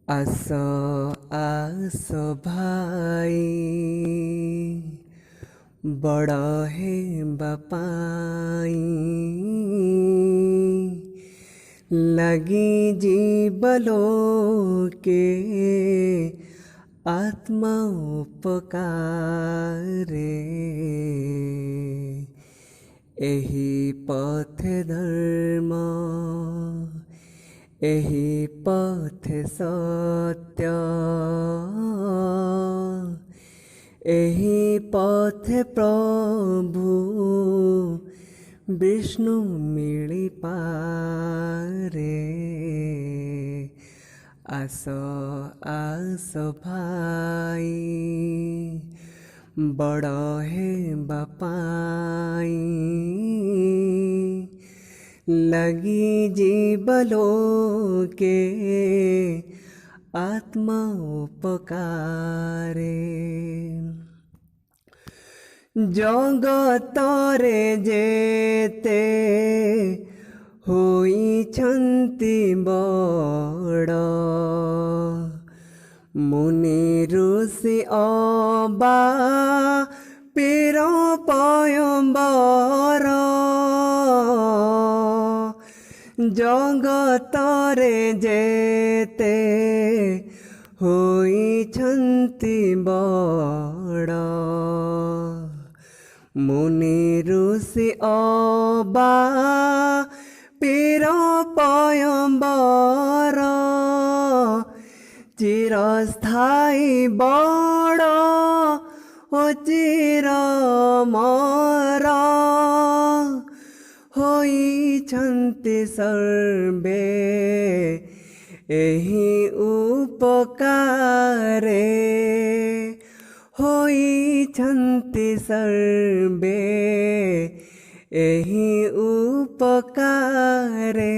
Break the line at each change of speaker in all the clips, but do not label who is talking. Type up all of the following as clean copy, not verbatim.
आस आस भाई बड़ा है बपाई लगी जीवलो के आत्मा उपकारे एही पथ धर्म एही पथ सत्य एही पथ प्रभु विष्णु मिली पारे आस आस भाई बड़ है बपाई लगी जीवलो के आत्मा उपकारे जगतरे जेते होइछन्ति बड़ मुनि ऋषि अबा पीर पयम्बर जगतरे जेते होइछन्ति बड़ मुनि ऋषि अबा पीर पयम्बर चिरस्थायी बड़ ओ चिरमर होइछन्ति सर्वे एही उपकारे होइछन्ति सर्वे एही उपकारे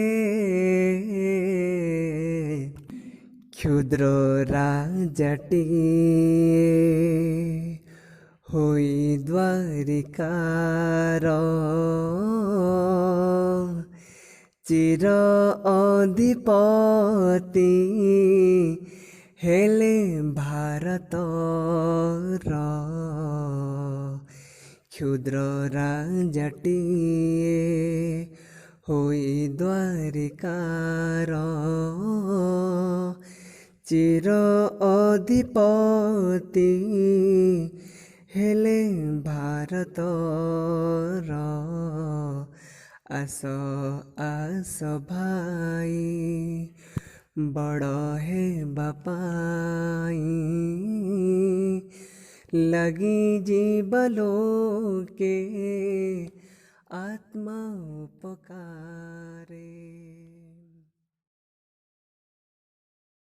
क्षुद्र राजटिए होई द्वारिकार चिर अधिपति हेले भारतर क्षुद्र राजटिए होई द्वारिकार चिर अधिपति हेले भारतर आस आस भाई बड़ है बपाई लगी जीवलो के आत्मा उपकारे।